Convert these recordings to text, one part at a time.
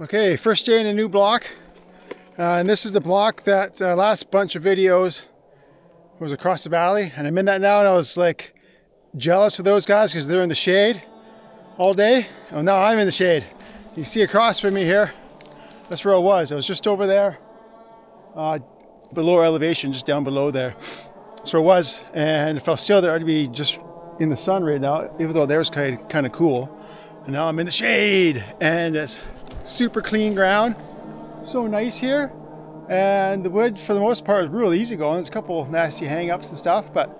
Okay, first day in a new block. And this is the block that last bunch of videos was across the valley. And I'm in that now, and I was like jealous of those guys because they're in the shade all day. Oh, now I'm in the shade. You can see across from me here. That's where I was. I was just over there, below elevation, just down below there. That's where I was. And if I was still there, I'd be just in the sun right now, even though there's kind of cool. And now I'm in the shade, and it's super clean ground. So nice here. And the wood, for the most part, is really easy going. There's a couple of nasty hang-ups and stuff, but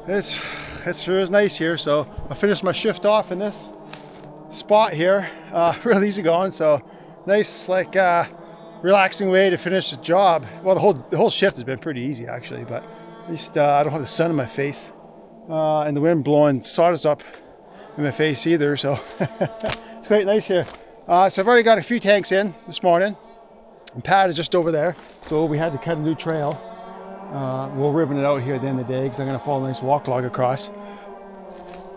it's sure is nice here. So I finished my shift off in this spot here. Real easy going. So nice, like relaxing way to finish the job. Well, the whole shift has been pretty easy actually, but at least I don't have the sun in my face, and the wind blowing sawdust up in my face either. So it's quite nice here. So I've already got a few tanks in this morning. And pad is just over there, so we had to cut a new trail. We'll ribbon it out here at the end of the day because I'm going to follow a nice walk log across.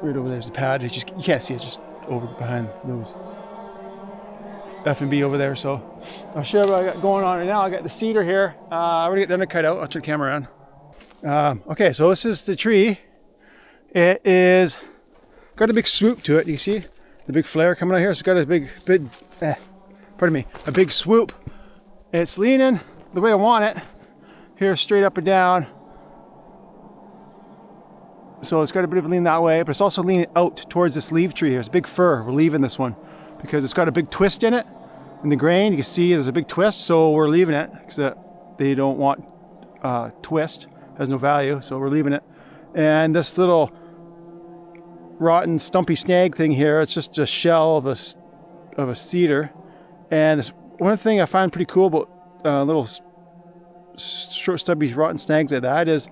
Right over there's the pad. You can't see it, just over behind those F&B over there. So I'll show you what I got going on right now. I got the cedar here. I already got the undercut out. I'll turn the camera on. Okay, so this is the tree. It is got a big swoop to it. You see the big flare coming out here. It's got a big swoop. It's leaning the way I want it, here straight up and down. So it's got a bit of a lean that way, but it's also leaning out towards this leaf tree here. It's a big fir. We're leaving this one because it's got a big twist in it. In the grain, you can see there's a big twist, so we're leaving it because they don't want twist. It has no value, so we're leaving it. And this little rotten, stumpy snag thing here, it's just a shell of a cedar. And this one thing I find pretty cool about little short, stubby, rotten snags like that is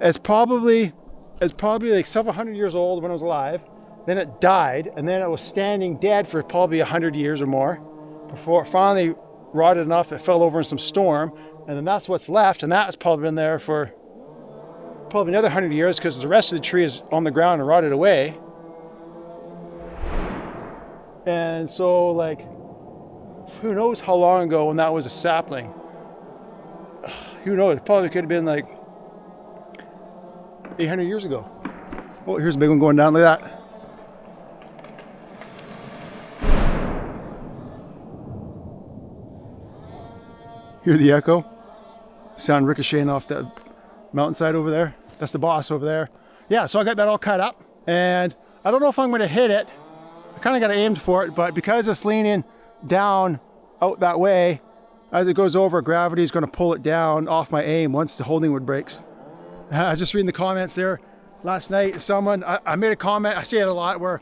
it's probably like several hundred years old when it was alive. Then it died, and then it was standing dead for probably 100 years or more before it finally rotted enough it fell over in some storm. And then that's what's left, and that's probably been there for probably another 100 years because the rest of the tree is on the ground and rotted away. And so, like, who knows how long ago when that was a sapling? Who knows? It probably could have been like 800 years ago. Oh, here's a big one going down like that. Hear the echo? Sound ricocheting off that mountainside over there. That's the boss over there. Yeah, so I got that all cut up, and I don't know if I'm going to hit it. I kind of got aimed for it, but because it's leaning down out that way, as it goes over, gravity is going to pull it down off my aim once the holding wood breaks. I was just reading the comments there last night. Someone, I made a comment, I say it a lot, where,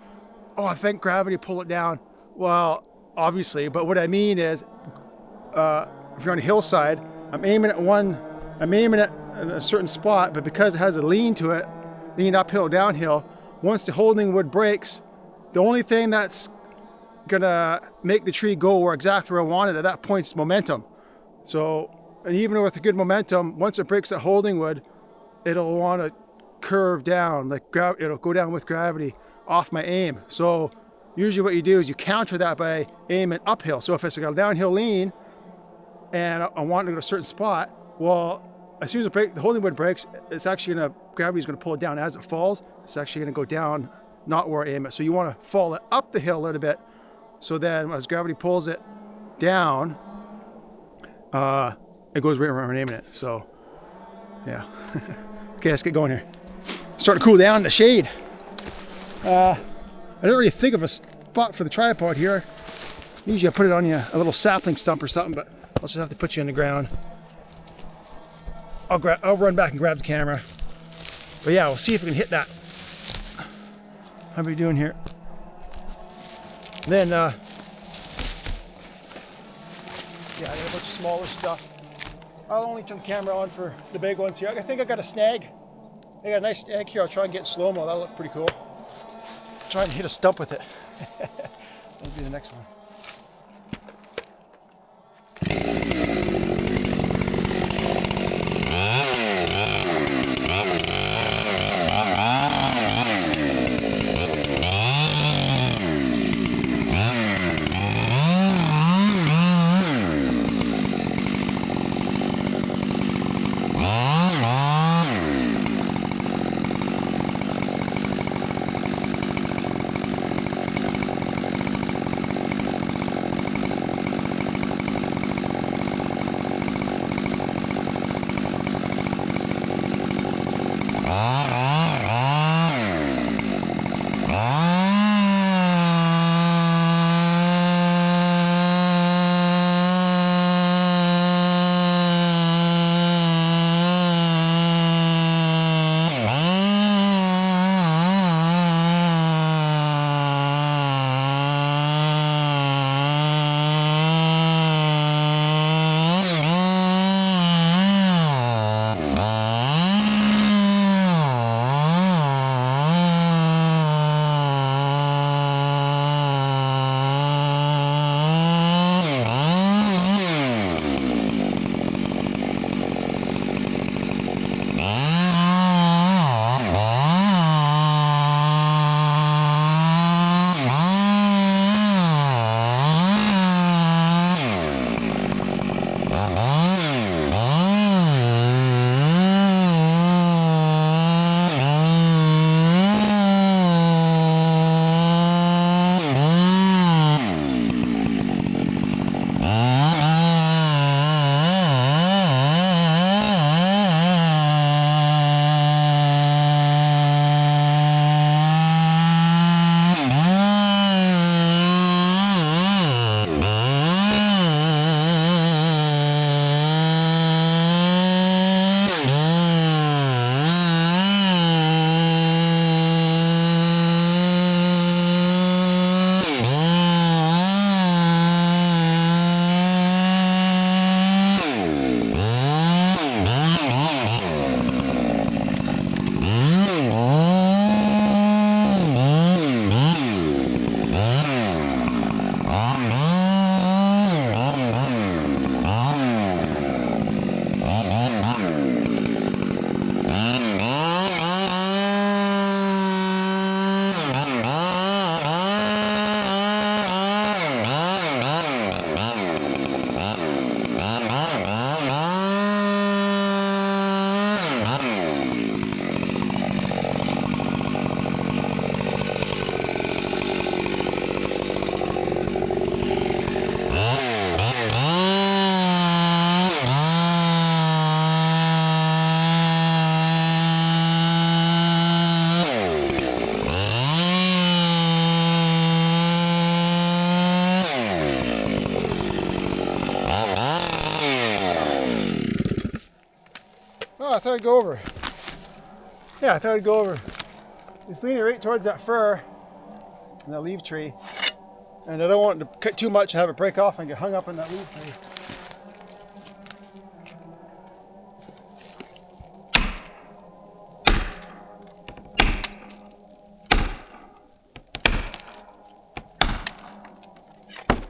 oh, I think gravity pull it down. Well, obviously, but what I mean is, if you're on a hillside, I'm aiming at a certain spot, but because it has a lean to it, lean uphill, downhill, once the holding wood breaks, the only thing that's gonna make the tree go exactly where I want it at that point is momentum. So, and even with a good momentum, once it breaks that holding wood, it'll want to curve down, like it'll go down with gravity off my aim. So usually what you do is you counter that by aiming uphill. So if it's like a downhill lean and I want to go to a certain spot, well, as soon as the holding wood breaks, it's actually gravity's gonna pull it down. As it falls, it's actually gonna go down, not where I aim it. So you want to fall it up the hill a little bit. So then as gravity pulls it down, it goes right where I'm aiming it. So yeah. Okay, let's get going here. Starting to cool down in the shade. I didn't really think of a spot for the tripod here. Usually I put it on a little sapling stump or something, but I'll just have to put you in the ground. I'll run back and grab the camera. But yeah, we'll see if we can hit that. How are we doing here? Then, yeah, I got a bunch of smaller stuff. I'll only turn the camera on for the big ones here. I think I got a snag. I got a nice snag here. I'll try and get slow-mo. That'll look pretty cool. Try and hit a stump with it. That'll be the next one. Oh, I thought I'd go over. Yeah, I thought I'd go over. It's leaning right towards that fir and that leaf tree. And I don't want it to cut too much and have it break off and get hung up in that leaf tree.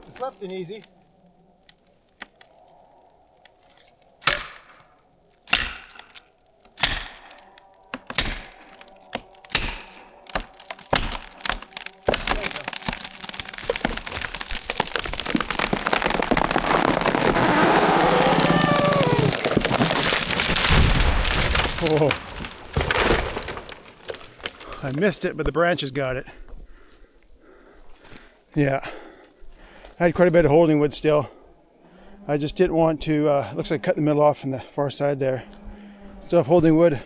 It's left and easy. Oh, I missed it, but the branches got it. Yeah, I had quite a bit of holding wood still. I just didn't want to, looks like I cut the middle off on the far side there. Still have holding wood.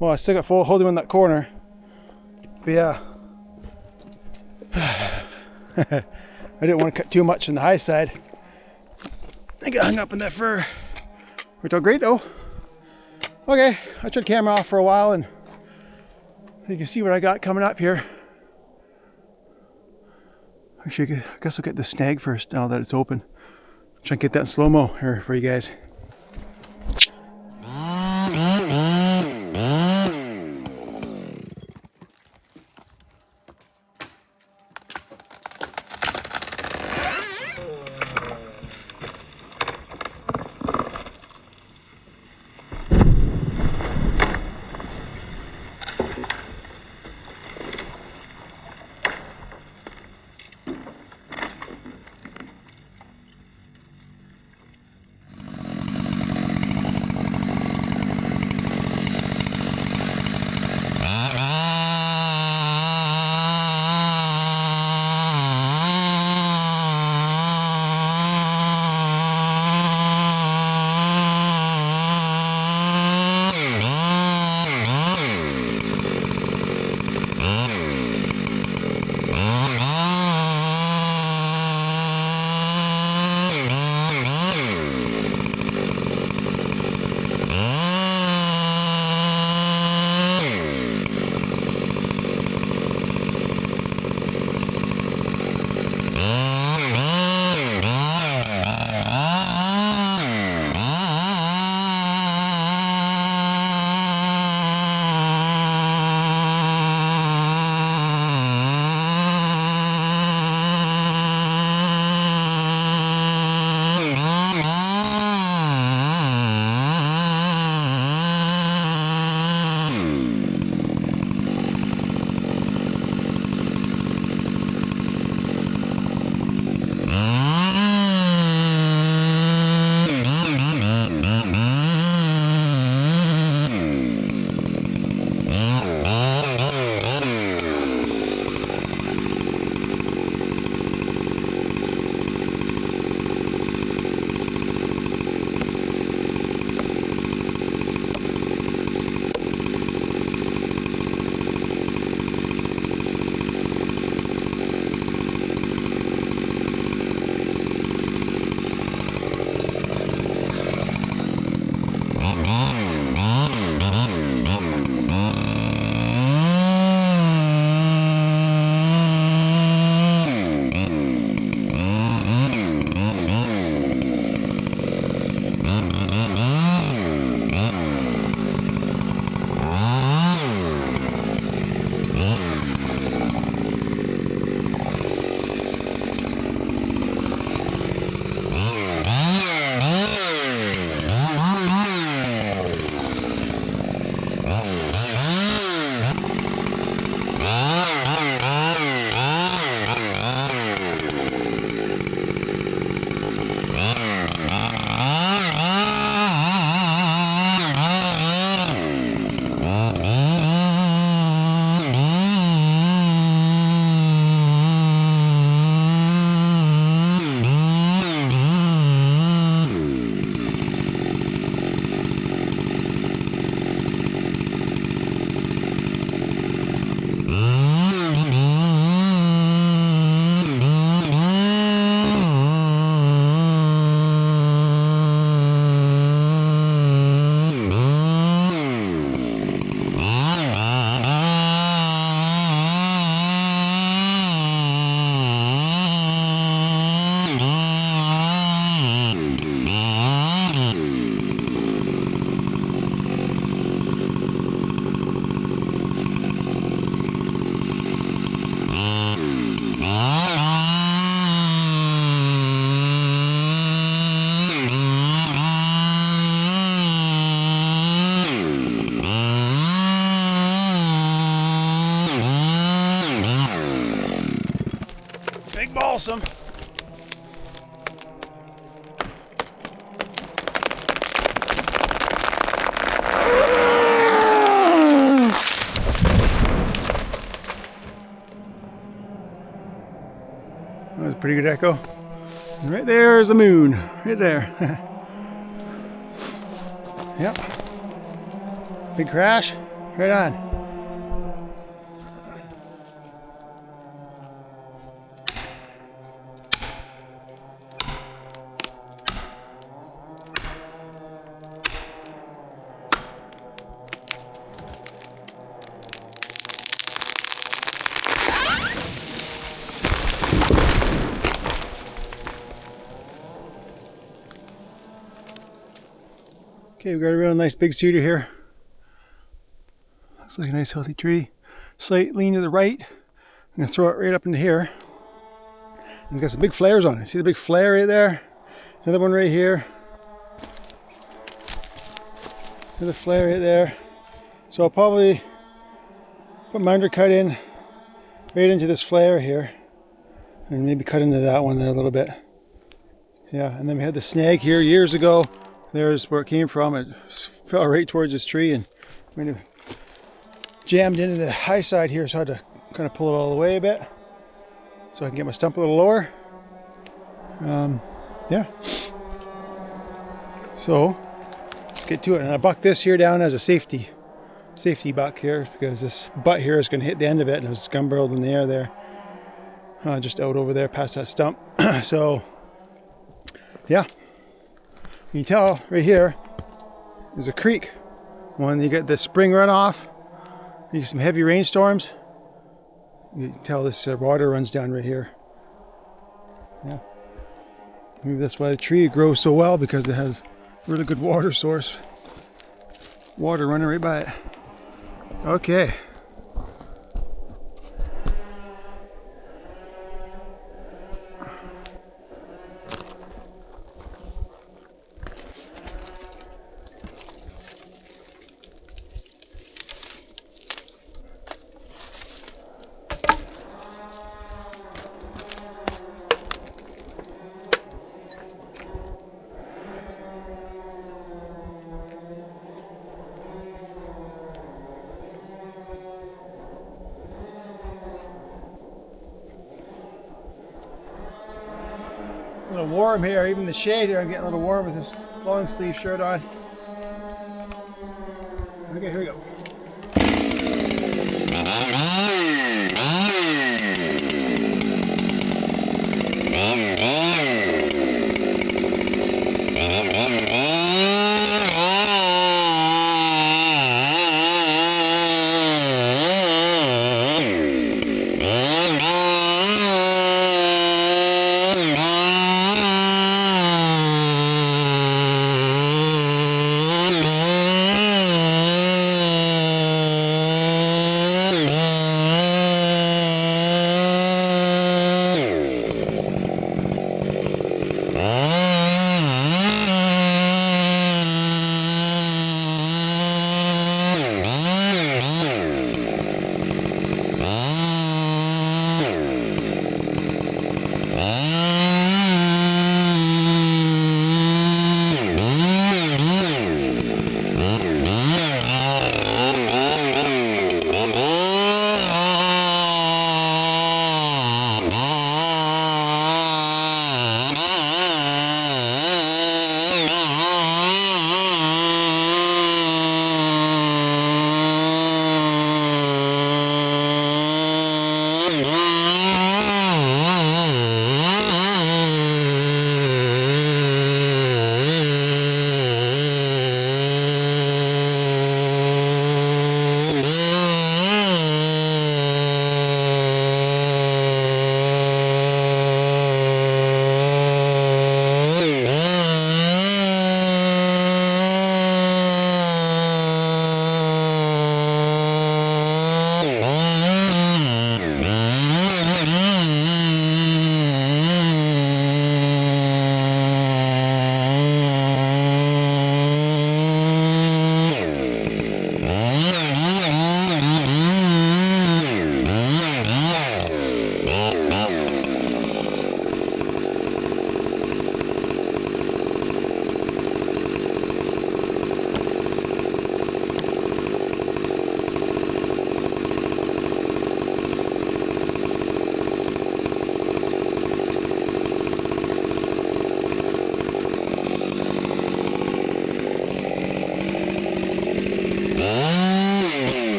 Well, I still got full holding in that corner. But yeah, I didn't want to cut too much on the high side. I got hung up in that fir. Worked out great though. Okay, I turned the camera off for a while and you can see what I got coming up here. Actually, I guess I'll get the snag first now that it's open. Try and get that in slow-mo here for you guys. Big balsam. That was a pretty good echo. And right there's the moon. Right there. Yep. Big crash. Right on. Okay, we've got a real nice big cedar here. Looks like a nice healthy tree. Slight lean to the right. I'm gonna throw it right up into here. And it's got some big flares on it. See the big flare right there? Another one right here. Another flare right there. So I'll probably put my undercut in right into this flare here. And maybe cut into that one there a little bit. Yeah, and then we had the snag here years ago. There's where it came from. It fell right towards this tree and kind of jammed into the high side here, so I had to kind of pull it all the way a bit so I can get my stump a little lower. Yeah. So let's get to it. And I bucked this here down as a safety buck here because this butt here is going to hit the end of it, and it was gumbarreled in the air there, just out over there past that stump. So yeah. You can tell right here there's a creek. When you get the spring runoff, you get some heavy rainstorms, you can tell this water runs down right here. Yeah. Maybe that's why the tree grows so well, because it has a really good water source. Water running right by it. Okay. A little warm here, even the shade here, I'm getting a little warm with this long sleeve shirt on. Okay, here we go.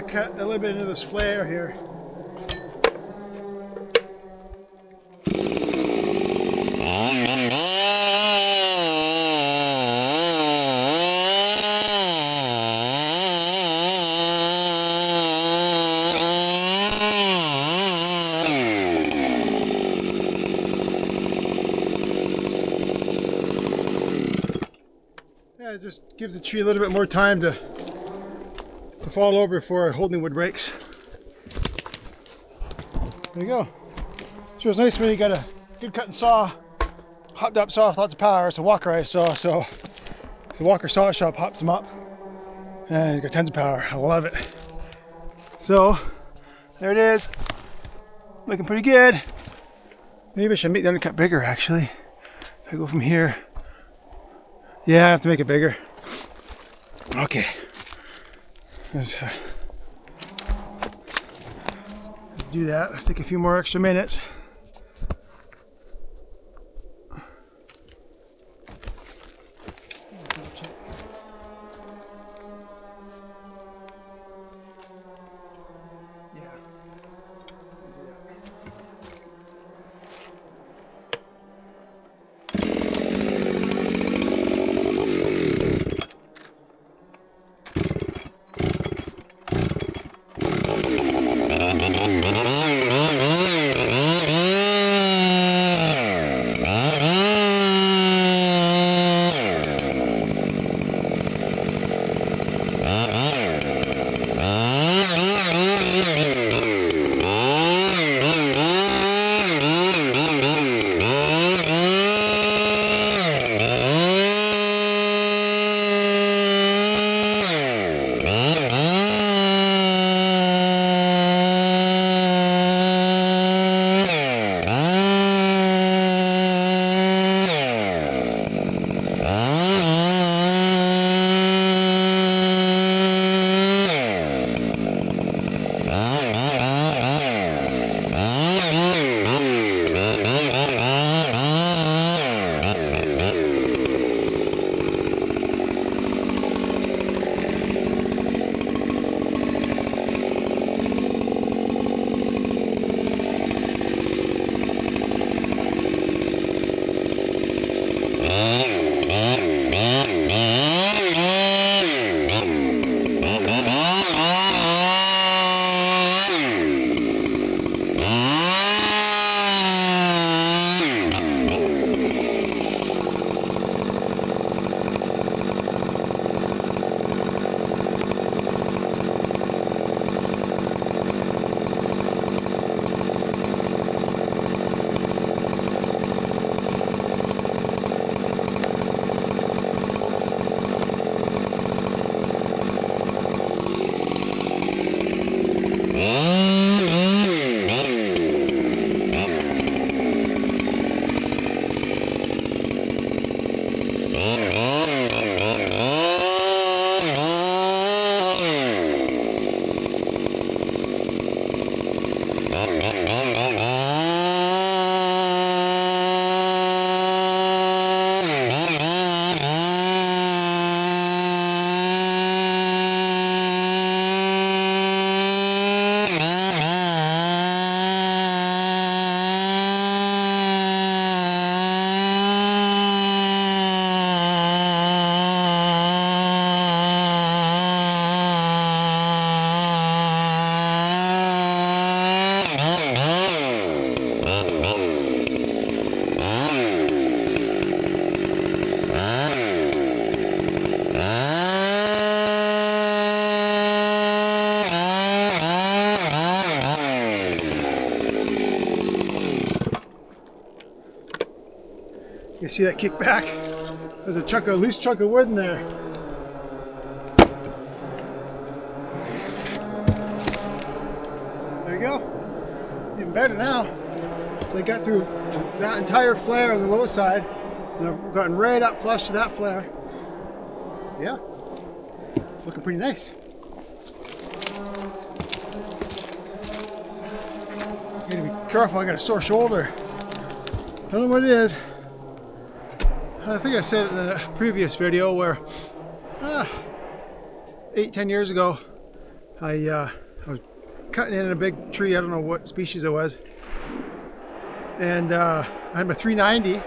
trying to cut a little bit into this flare here. Yeah, it just gives the tree a little bit more time to fall over before holding wood breaks. There you go. Sure, it's nice when you got a good cutting saw, hopped up saw with lots of power. It's a Walkerized saw, so it's a Walker Saw Shop hops them up, and it's got tons of power. I love it. So there it is, looking pretty good. Maybe I should make the undercut bigger actually. If I go from here, yeah, I have to make it bigger. Okay. Let's do that. Let's take a few more extra minutes. You see that kick back? There's a loose chunk of wood in there. There you go. Even better now. They got through that entire flare on the low side, and I've gotten right up flush to that flare. Yeah, looking pretty nice. I gotta be careful, I got a sore shoulder. I don't know what it is. I think I said it in a previous video where 8-10 years ago I was cutting in a big tree. I don't know what species it was. And I had my 390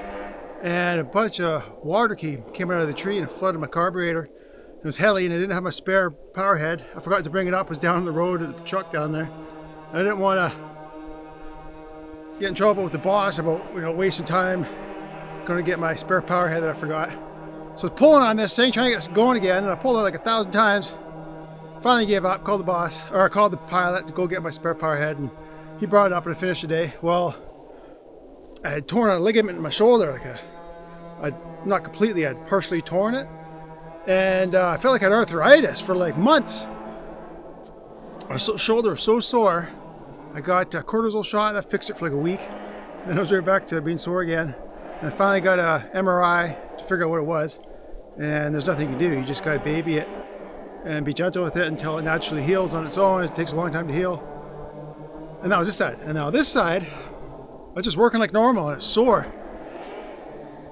and a bunch of water came out of the tree and flooded my carburetor. It was heli and I didn't have my spare power head. I forgot to bring it up. It was down the road at the truck down there. I didn't want to get in trouble with the boss about, you know, wasting time going to get my spare power head that I forgot. So I was pulling on this thing, trying to get it going again, and I pulled it like 1,000 times. Finally gave up, called the boss, or I called the pilot to go get my spare power head, and he brought it up and I finished the day. Well, I had torn a ligament in my shoulder, not completely, I'd partially torn it. And I felt like I had arthritis for like months. My shoulder was so sore. I got a cortisol shot that fixed it for like a week. Then I was right back to being sore again. And I finally got a MRI to figure out what it was. And there's nothing you can do. You just got to baby it and be gentle with it until it naturally heals on its own. It takes a long time to heal. And that was this side. And now this side, I was just working like normal and it's sore.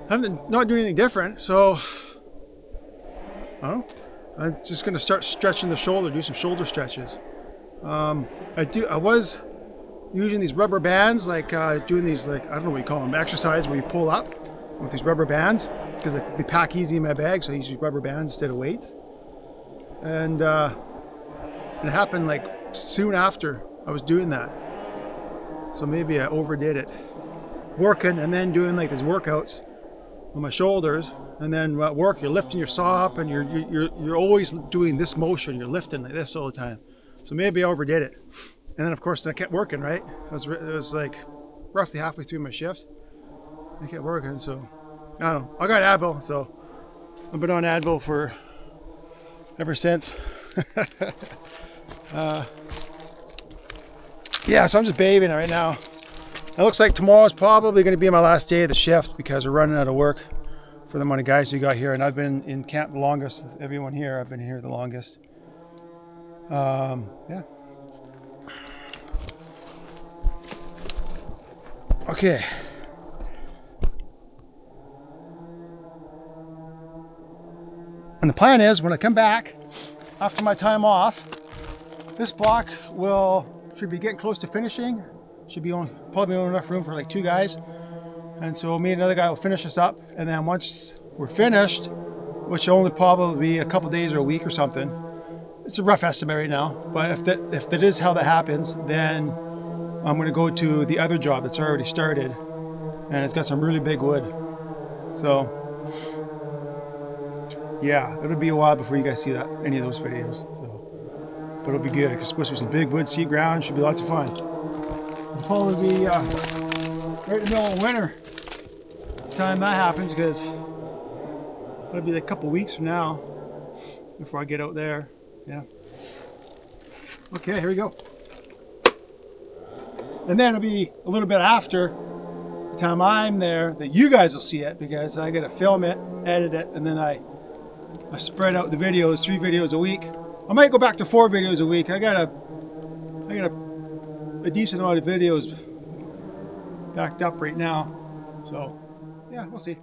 I'm not doing anything different, so I don't know. I'm just going to start stretching the shoulder, do some shoulder stretches. I was using these rubber bands, like doing these, like, I don't know what you call them, exercise where you pull up with these rubber bands, because they pack easy in my bag, so I use these rubber bands instead of weights. And it happened like soon after I was doing that. So maybe I overdid it. Working and then doing like these workouts on my shoulders, and then at work you're lifting your saw up and you're always doing this motion. You're lifting like this all the time. So maybe I overdid it. And then of course I kept working, right? It was like roughly halfway through my shift. I kept working, so I don't know. I got Advil, so I've been on Advil for ever since. Yeah, so I'm just babying it right now. It looks like tomorrow's probably going to be my last day of the shift because we're running out of work for the amount of guys we got here. And I've been in camp the longest. Everyone here, I've been here the longest. Yeah. Okay. And the plan is when I come back after my time off, this block should be getting close to finishing. Should be probably only enough room for like 2 guys. And so me and another guy will finish this up. And then once we're finished, which will only probably be a couple days or a week or something. It's a rough estimate right now. But if that is how that happens, then I'm gonna go to the other job that's already started. And it's got some really big wood. So yeah, it'll be a while before you guys see any of those videos. So, but it'll be good. It's supposed to be some big wood seed ground. Should be lots of fun. It'll probably be right in the middle of winter time that happens, because it'll be like a couple weeks from now before I get out there. Yeah. Okay, here we go. And then it'll be a little bit after the time I'm there that you guys will see it, because I gotta film it, edit it, and then I spread out the videos, 3 videos a week. I might go back to 4 videos a week. I got a decent amount of videos backed up right now. So yeah, we'll see.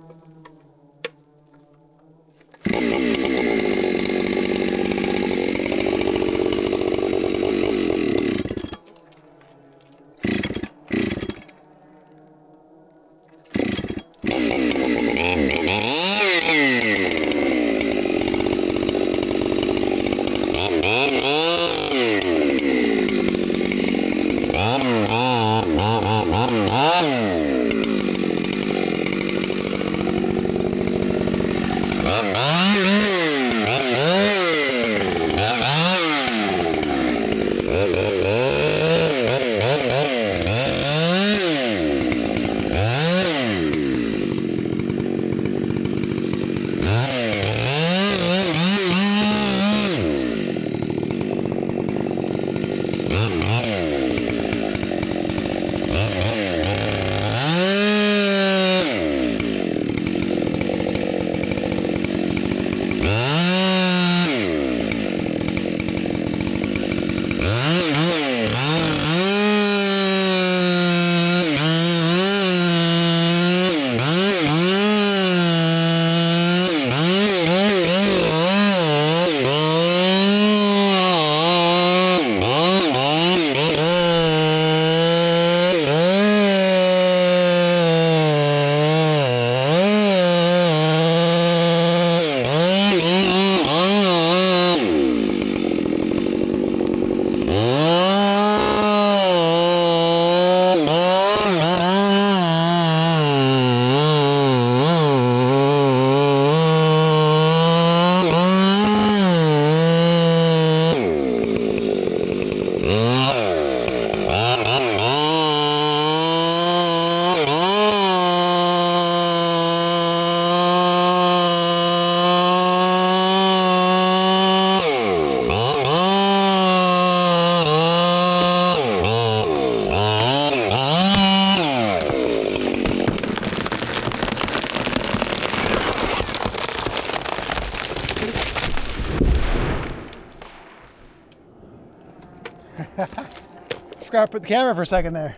Forgot to put the camera for a second there.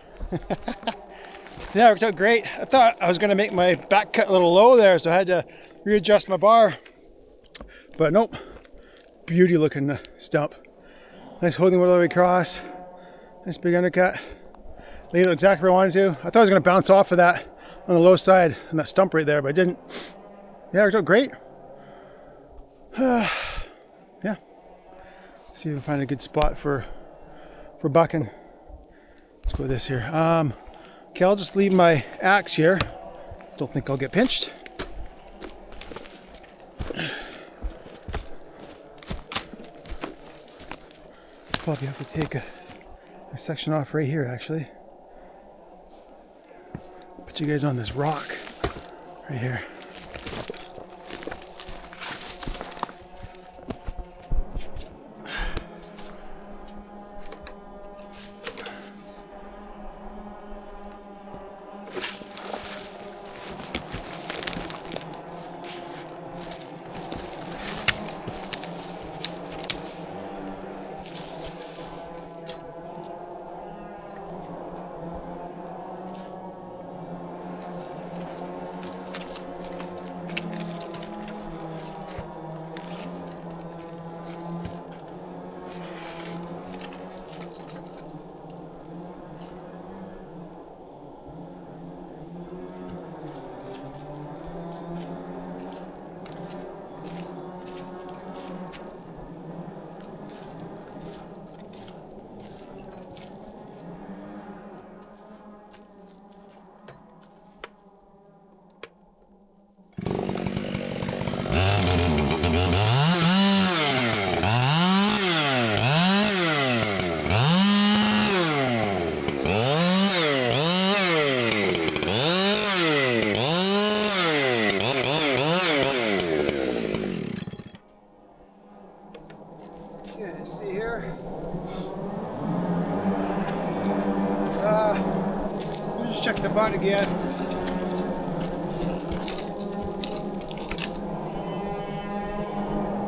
Yeah, it worked out great. I thought I was going to make my back cut a little low there, so I had to readjust my bar. But nope, beauty looking stump. Nice holding all the way across. Nice big undercut. Laid it exactly where I wanted to. I thought I was going to bounce off of that on the low side on that stump right there, but I didn't. Yeah, it worked out great. Yeah. See if we can find a good spot for bucking. Let's go with this here. Okay, I'll just leave my axe here. Don't think I'll get pinched. Probably have to take a section off right here, actually. Put you guys on this rock right here. See here. Let me just check the butt again.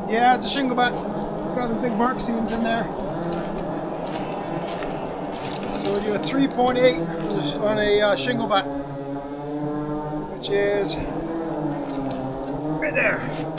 Yeah, it's a shingle butt. It's got the big bark seams in there. So we do a 3.8 on a shingle butt, which is right there.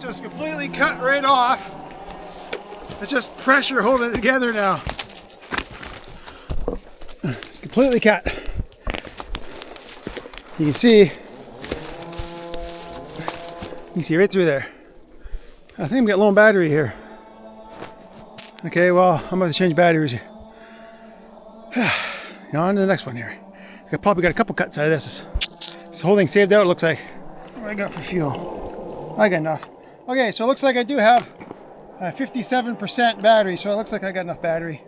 so it's completely cut right off. It's just pressure holding it together now. It's completely cut. You can see right through there. I think I'm getting low on battery here. Okay, well, I'm going to change batteries. Now on to the next one here. I probably got a couple cuts out of this. This whole thing saved out, it looks like. What do I got for fuel? I got enough. Okay, so it looks like I do have a 57% battery, so it looks like I got enough battery.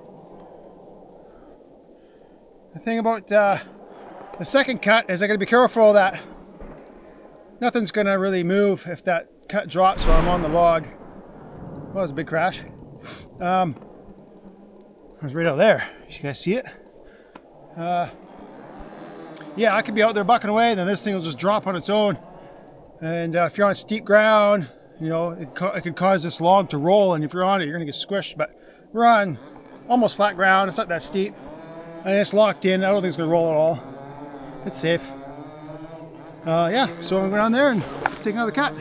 The thing about the second cut is I got to be careful that nothing's going to really move if that cut drops while I'm on the log. Well, that was a big crash. It was right out there. You guys see it? Yeah, I could be out there bucking away, then this thing will just drop on its own. And if you're on steep ground, you know, it could cause this log to roll, and if you're on it, you're going to get squished. But we're on almost flat ground. It's not that steep. And it's locked in. I don't think it's going to roll at all. It's safe. Yeah, so I'm going down there and take another cut.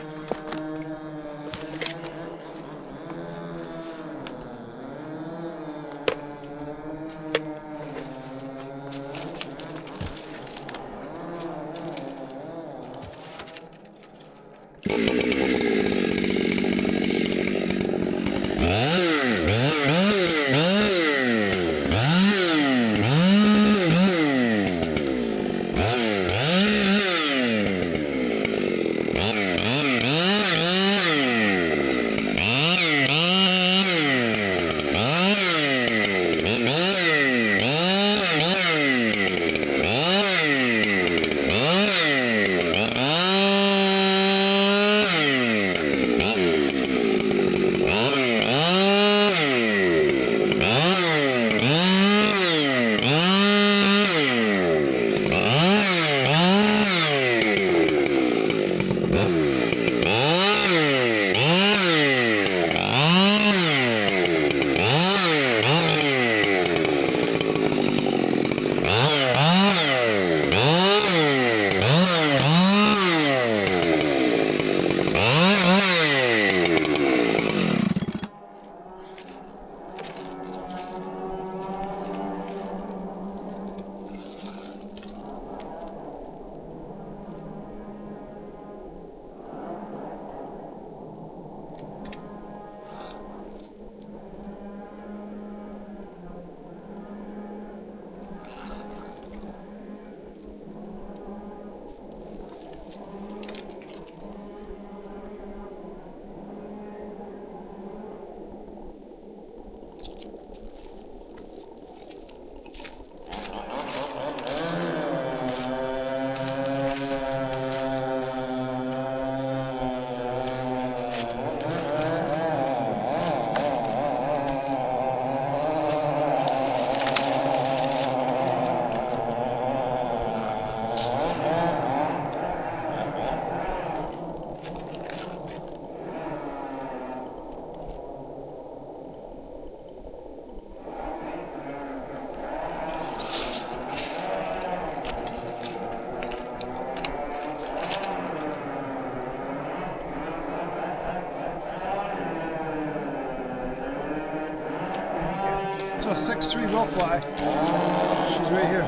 So a 6'3" will fly. She's right here.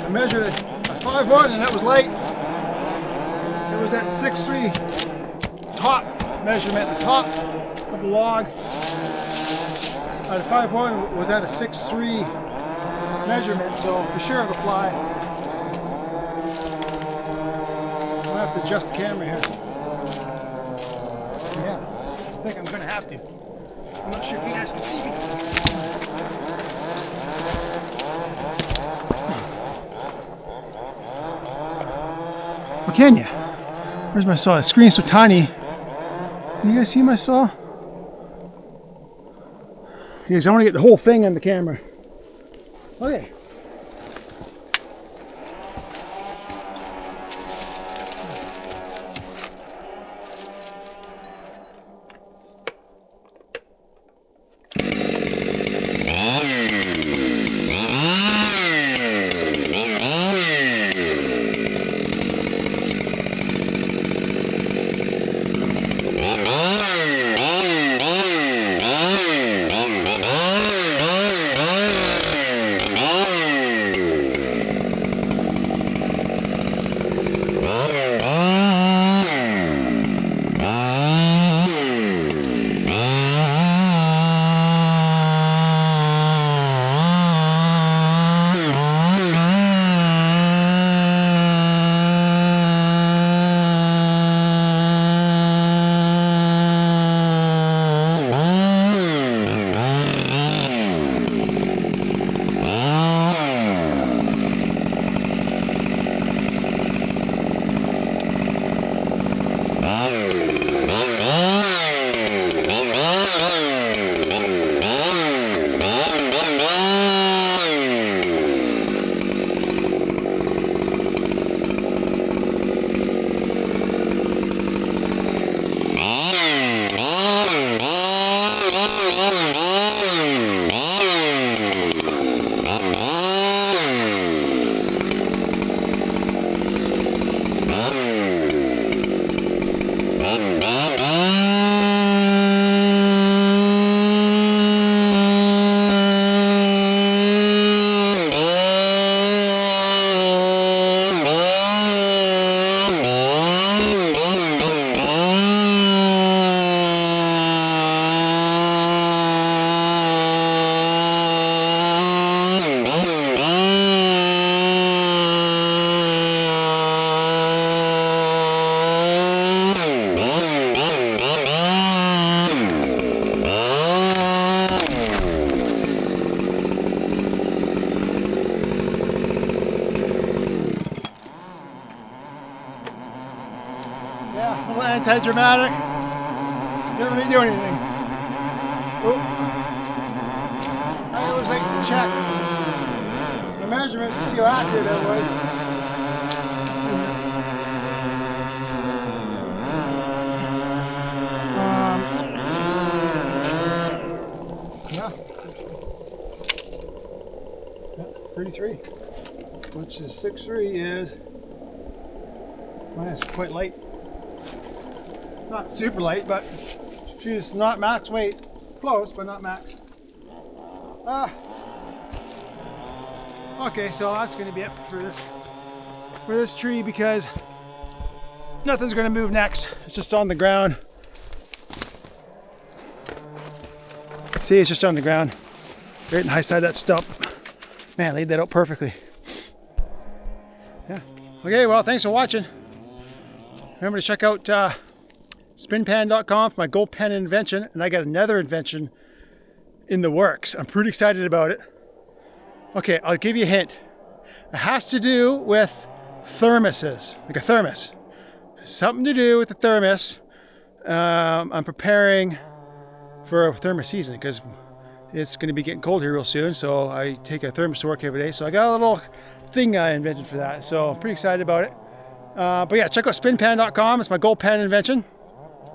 I measured it a 5'1" and that was light. It was at 6'3" top measurement, the top of the log. The 5'1" was at a 6'3" measurement, so for sure it'll fly. I'm gonna have to adjust the camera here. Yeah, I think I'm gonna have to. I'm not sure if you guys can see me. Well, can you? Where's my saw? The screen's so tiny. Can you guys see my saw? Because I want to get the whole thing on the camera. Okay. anti-dramatic. Never really do anything. Oh. I always like to check the measurements to see how accurate that was. Yeah. 33, which is 6'3" is, well, it's quite light. Not super light, but she's not max weight. Close, but not max. Okay, so that's going to be it for this tree, because nothing's going to move next. It's just on the ground. See, it's just on the ground, right in the high side of that stump. Man, I laid that out perfectly. Yeah. Okay, well, thanks for watching. Remember to check out spinpan.com for my gold pen invention, and I got another invention in the works. I'm pretty excited about it. Okay, I'll give you a hint. It has to do with thermoses, like a thermos. Something to do with the thermos. I'm preparing for a thermos season because it's going to be getting cold here real soon, so I take a thermos to work every day. So I got a little thing I invented for that, so I'm pretty excited about it. But yeah, check out spinpan.com. It's my gold pen invention.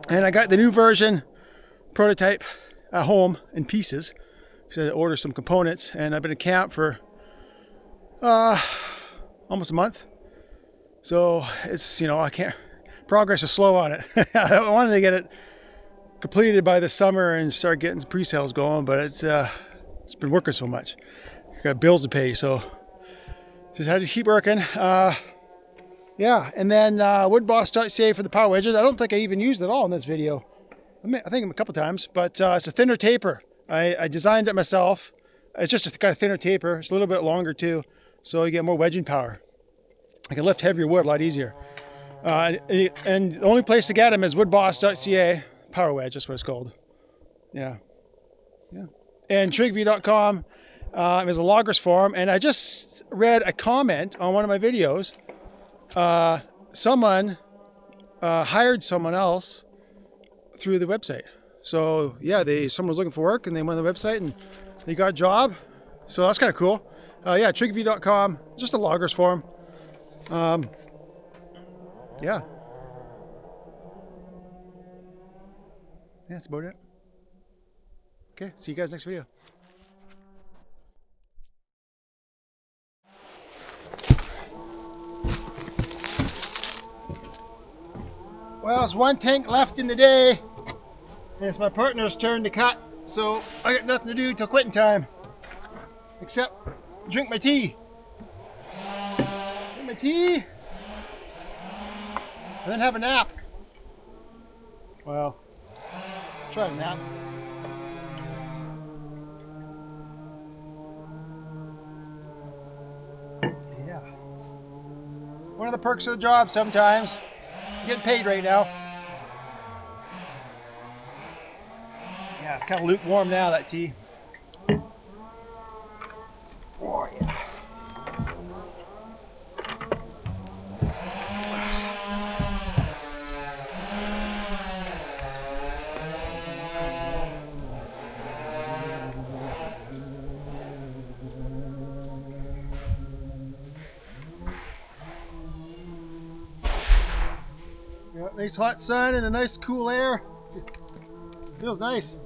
And I got the new version prototype at home in pieces. So I ordered some components, and I've been in camp for almost a month. So it's, I can't, progress is slow on it. I wanted to get it completed by the summer and start getting some pre-sales going, but it's been working so much. I got bills to pay, so just had to keep working. Yeah, and then woodboss.ca for the power wedges. I don't think I even used it all in this video. I think a couple times, but it's a thinner taper. I designed it myself. It's just a kind of thinner taper. It's a little bit longer too, so you get more wedging power. I can lift heavier wood a lot easier. And the only place to get them is woodboss.ca. PowerWedge, that's what it's called. Yeah. And trigview.com is a loggers forum, and I just read a comment on one of my videos. Someone hired someone else through the website. So yeah, someone was looking for work and they went on the website and they got a job. So that's kind of cool. Yeah, trigview.com, just a loggers forum. Yeah. Yeah, that's about it. Okay, see you guys next video. Well, it's one tank left in the day, and it's my partner's turn to cut, so I got nothing to do till quitting time, except drink my tea. Drink my tea, and then have a nap. Well, try a nap. Yeah. One of the perks of the job sometimes. I'm getting paid right now. Yeah, it's kind of lukewarm now, that tea. Oh, yeah. Yeah, nice hot sun and a nice cool air. Feels nice.